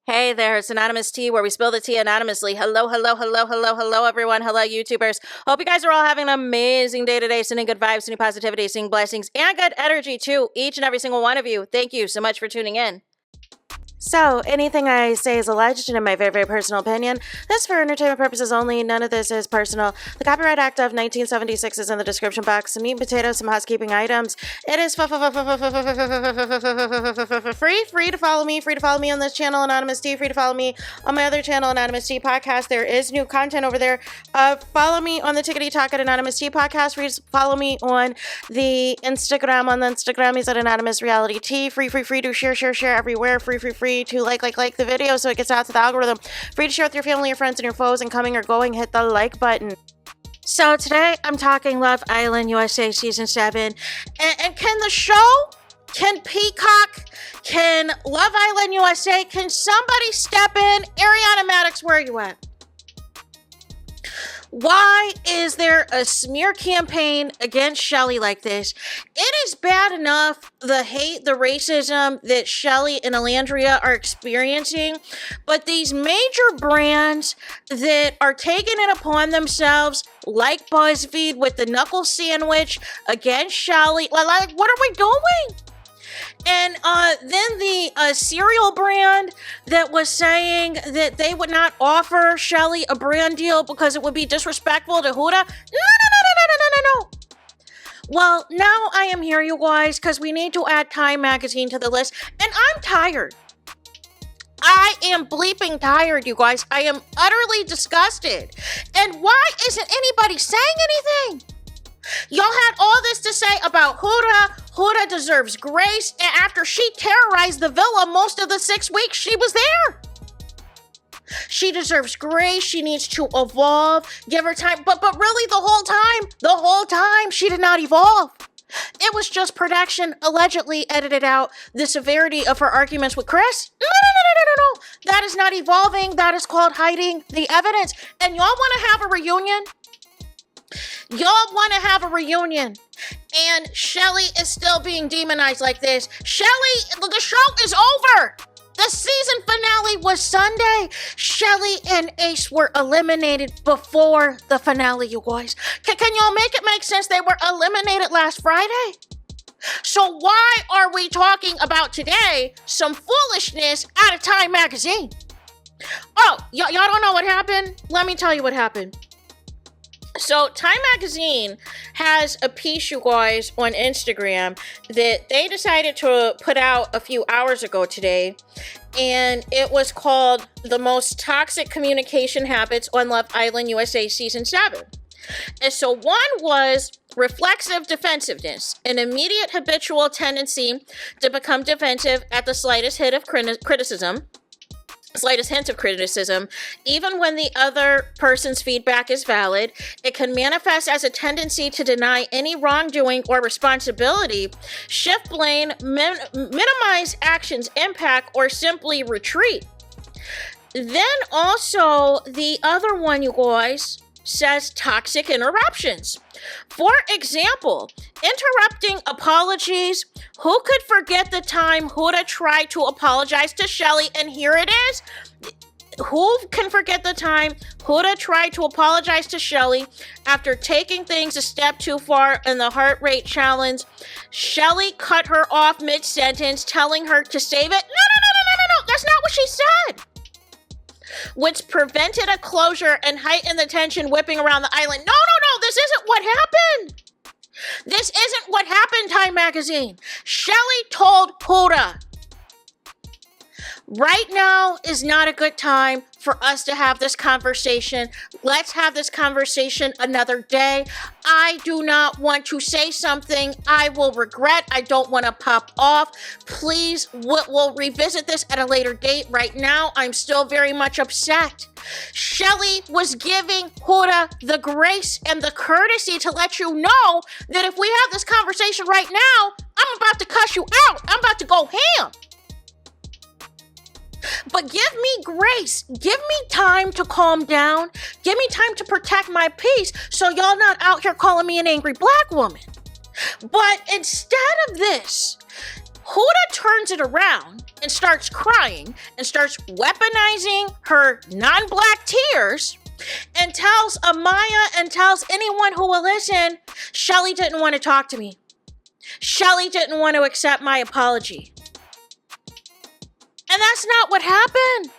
Hey there, it's Anonymous Tea, where we spill the tea anonymously. Hello, everyone. Hello, YouTubers. Hope you guys are all having an amazing day today, sending good vibes, sending positivity, sending blessings, and good energy to each and every single one of you. Thank you so much for tuning in. So, anything I say is alleged and in my very, very personal opinion. This is for entertainment purposes only. None of this is personal. The Copyright Act of 1976 is in the description box. Some meat and potatoes, some housekeeping items. It is free to follow me. Free to follow me on this channel, Anonymous Tea. Free to follow me on my other channel, Anonymous Tea Podcast. There is new content over there. Follow me on the Tickety Talk at Anonymous Tea Podcast. Free to follow me on the Instagram. On the Instagram is at AnonymousRealityTV. Free to share everywhere. Free to like the video so it gets out to the algorithm. Free to share with your family, your friends, and your foes, and coming or going, hit the like button. So today I'm talking Love Island USA Season 7. And can the show, can Peacock, can Love Island USA, can somebody step in? Ariana Madix, where are you at? Why is there a smear campaign against Chelley like this? It is bad enough, the hate, the racism that Chelley and Alandria are experiencing, but these major brands that are taking it upon themselves, like BuzzFeed with the knuckle sandwich against Chelley, like what are we doing? And then the cereal brand that was saying that they would not offer Chelley a brand deal because it would be disrespectful to HUDA. No. Well, now I am here, you guys, because we need to add Time Magazine to the list. And I'm tired. I am bleeping tired, you guys. I am utterly disgusted. And why isn't anybody saying anything? Y'all had all this to say about HUDA. HUDA deserves grace. And after she terrorized the villa most of the 6 weeks she was there, she deserves grace. She needs to evolve. Give her time. But really, the whole time, she did not evolve. It was just production allegedly edited out the severity of her arguments with Chris. No. That is not evolving. That is called hiding the evidence. And y'all want to have a reunion? Y'all want to have a reunion, and Chelley is still being demonized like this. Chelley, the show is over. The season finale was Sunday. Chelley and Ace were eliminated before the finale, you guys. Can y'all make it make sense? They were eliminated last Friday. So why are we talking about today some foolishness out of Time Magazine? Oh, y'all don't know what happened? Let me tell you what happened. So Time Magazine has a piece, you guys, on Instagram that they decided to put out a few hours ago today, and it was called The Most Toxic Communication Habits on Love Island USA Season 7. And so one was reflexive defensiveness, an immediate habitual tendency to become defensive at the slightest hint of criticism, even when the other person's feedback is valid. It can manifest as a tendency to deny any wrongdoing or responsibility, shift blame, minimize action's impact, or simply retreat. Then also the other one, you guys, says toxic interruptions. For example, interrupting apologies. Who could forget the time HUDA tried to apologize to Chelley? And here it is. Who can forget the time HUDA tried to apologize to Chelley after taking things a step too far in the heart rate challenge? Chelley cut her off mid-sentence, telling her to save it. No. That's not what she said. Which prevented a closure and heightened the tension whipping around the island. No. This isn't what happened. This isn't what happened, Time Magazine. Chelley told HUDA, right now is not a good time for us to have this conversation. Let's have this conversation another day. I do not want to say something I will regret. I don't want to pop off. Please, we'll revisit this at a later date. Right now, I'm still very much upset. Chelley was giving HUDA the grace and the courtesy to let you know that if we have this conversation right now, I'm about to cuss you out. I'm about to go ham. But give me grace. Give me time to calm down. Give me time to protect my peace so y'all not out here calling me an angry black woman. But instead of this, Huda turns it around and starts crying and starts weaponizing her non-black tears and tells Amaya and tells anyone who will listen, Chelley didn't want to talk to me. Chelley didn't want to accept my apology. And that's not what happened.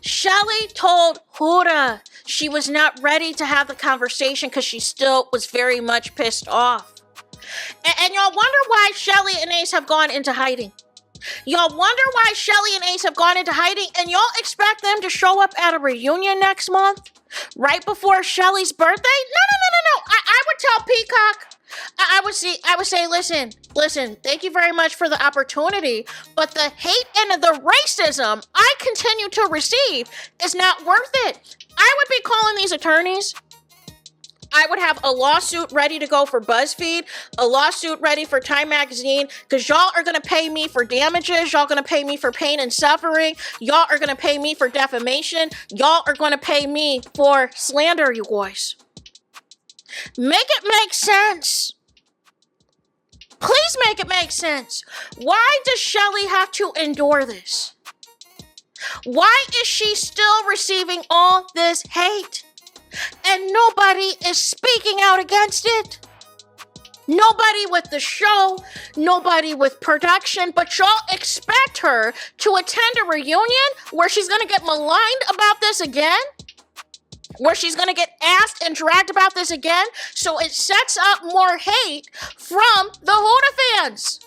Chelley told Huda she was not ready to have the conversation because she still was very much pissed off. And y'all wonder why Chelley and Ace have gone into hiding. Y'all wonder why Chelley and Ace have gone into hiding, and y'all expect them to show up at a reunion next month, right before Chelley's birthday? No. I would tell Peacock. I would say, listen, thank you very much for the opportunity, but the hate and the racism I continue to receive is not worth it. I would be calling these attorneys. I would have a lawsuit ready to go for BuzzFeed, a lawsuit ready for Time Magazine, because y'all are going to pay me for damages. Y'all going to pay me for pain and suffering. Y'all are going to pay me for defamation. Y'all are going to pay me for slander, you guys. Make it make sense. Please make it make sense. Why does Chelley have to endure this? Why is she still receiving all this hate? And nobody is speaking out against it. Nobody with the show, nobody with production, but y'all expect her to attend a reunion where she's going to get maligned about this again? Where she's going to get asked and dragged about this again? So it sets up more hate from the Huda fans.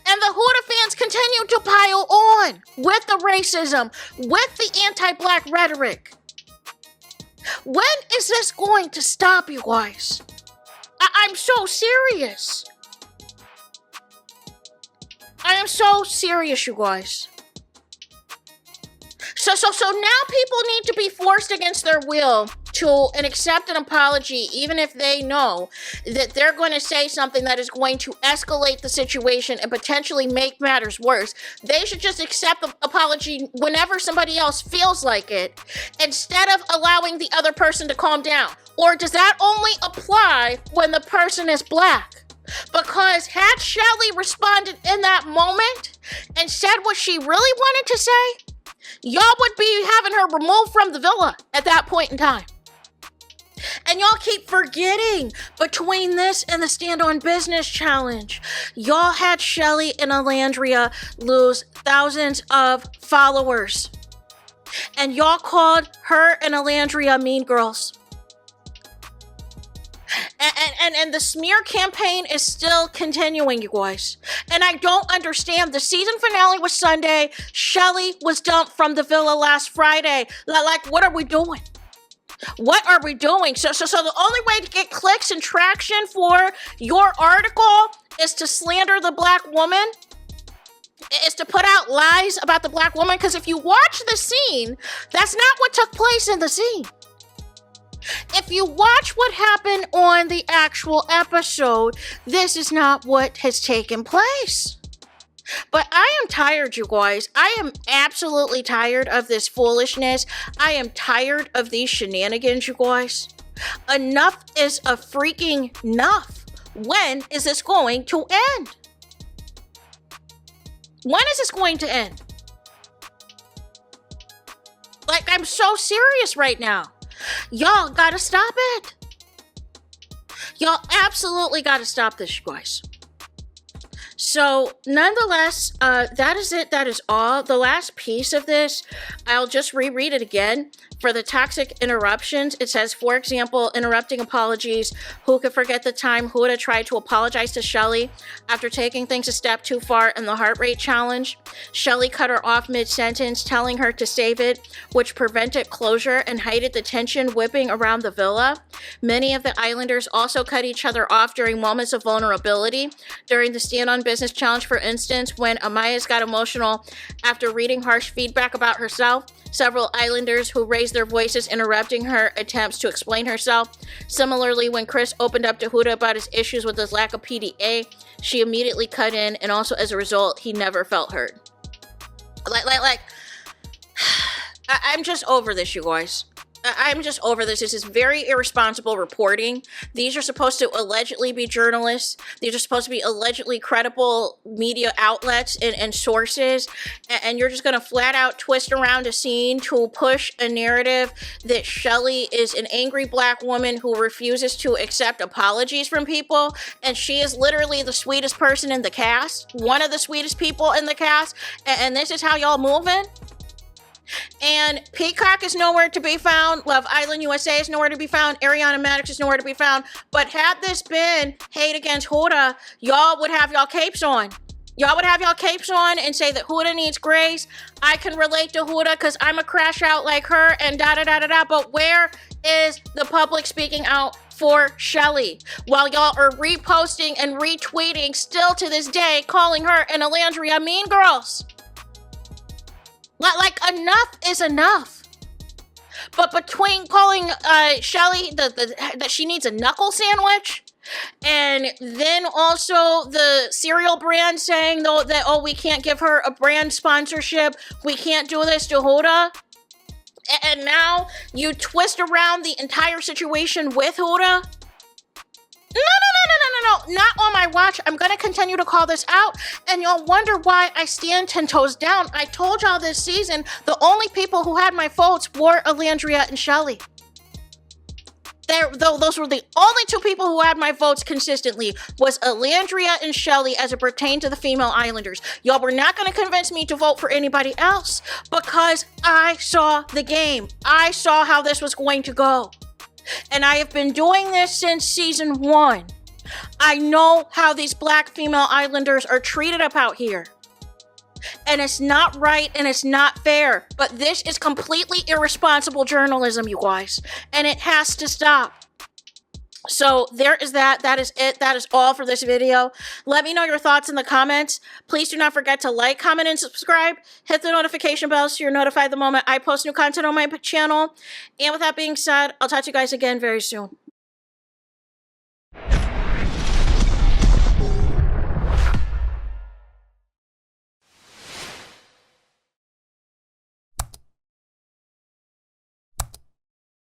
And the Huda fans continue to pile on with the racism, with the anti-black rhetoric. When is this going to stop, you guys? I'm so serious. I am so serious, you guys. So now people need to be forced against their will to accept an apology, even if they know that they're going to say something that is going to escalate the situation and potentially make matters worse. They should just accept the apology whenever somebody else feels like it, instead of allowing the other person to calm down. Or does that only apply when the person is black? Because had Chelley responded in that moment and said what she really wanted to say, y'all would be having her removed from the villa at that point in time. And y'all keep forgetting, between this and the Stand on Business challenge, y'all had Chelley and Alandria lose thousands of followers. And y'all called her and Alandria mean girls. And the smear campaign is still continuing, you guys. And I don't understand. The season finale was Sunday. Chelley was dumped from the villa last Friday. Like, what are we doing? What are we doing? So the only way to get clicks and traction for your article is to slander the black woman, is to put out lies about the black woman. Because if you watch the scene, that's not what took place in the scene. If you watch what happened on the actual episode, this is not what has taken place. But I am tired, you guys. I am absolutely tired of this foolishness. I am tired of these shenanigans, you guys. Enough is a freaking enough. When is this going to end? When is this going to end? Like, I'm so serious right now. Y'all gotta stop it. Y'all absolutely gotta stop this, you guys. So, nonetheless, that is it. That is all. The last piece of this, I'll just reread it again. For the toxic interruptions, it says, for example, interrupting apologies. Who could forget the time Huda tried to apologize to Chelley after taking things a step too far in the heart rate challenge? Chelley cut her off mid-sentence, telling her to save it, which prevented closure and heightened the tension whipping around the villa. Many of the Islanders also cut each other off during moments of vulnerability. During the Stand on Business challenge, for instance, when Amaya's got emotional after reading harsh feedback about herself, several Islanders who raised their voices interrupting her attempts to explain herself. Similarly, when Chris opened up to Huda about his issues with his lack of PDA, she immediately cut in, and also as a result, he never felt hurt. I'm just over this, you guys. I'm just over this. This is very irresponsible reporting. These are supposed to allegedly be journalists. These are supposed to be allegedly credible media outlets and sources. And you're just going to flat out twist around a scene to push a narrative that Chelley is an angry black woman who refuses to accept apologies from people. And she is literally the sweetest person in the cast, one of the sweetest people in the cast. And this is how y'all moving? And Peacock is nowhere to be found. Love Island USA is nowhere to be found. Ariana Maddox is nowhere to be found. But had this been hate against HUDA, y'all would have y'all capes on. Y'all would have y'all capes on and say that HUDA needs grace. I can relate to HUDA because I'm a crash out like her and da-da-da-da-da. But where is the public speaking out for Chelley? While y'all are reposting and retweeting still to this day, calling her and Alandria mean girls. Like, enough is enough. But between calling Chelley that she needs a knuckle sandwich, and then also the cereal brand saying though that, oh, we can't give her a brand sponsorship, we can't do this to HUDA, and now you twist around the entire situation with HUDA. No, not on my watch. I'm going to continue to call this out, and you'll wonder why I stand 10 toes down. I told y'all this season, the only people who had my votes were Alandria and Chelley. Those were the only two people who had my votes consistently, was Alandria and Chelley as it pertained to the female Islanders. Y'all were not going to convince me to vote for anybody else because I saw the game. I saw how this was going to go. And I have been doing this since season 1. I know how these black female Islanders are treated up out here. And it's not right and it's not fair. But this is completely irresponsible journalism, you guys. And it has to stop. So there is that. That is it. That is all for this video. Let me know your thoughts in the comments. Please do not forget to like, comment, and subscribe. Hit the notification bell so you're notified the moment I post new content on my channel. And with that being said, I'll talk to you guys again very soon.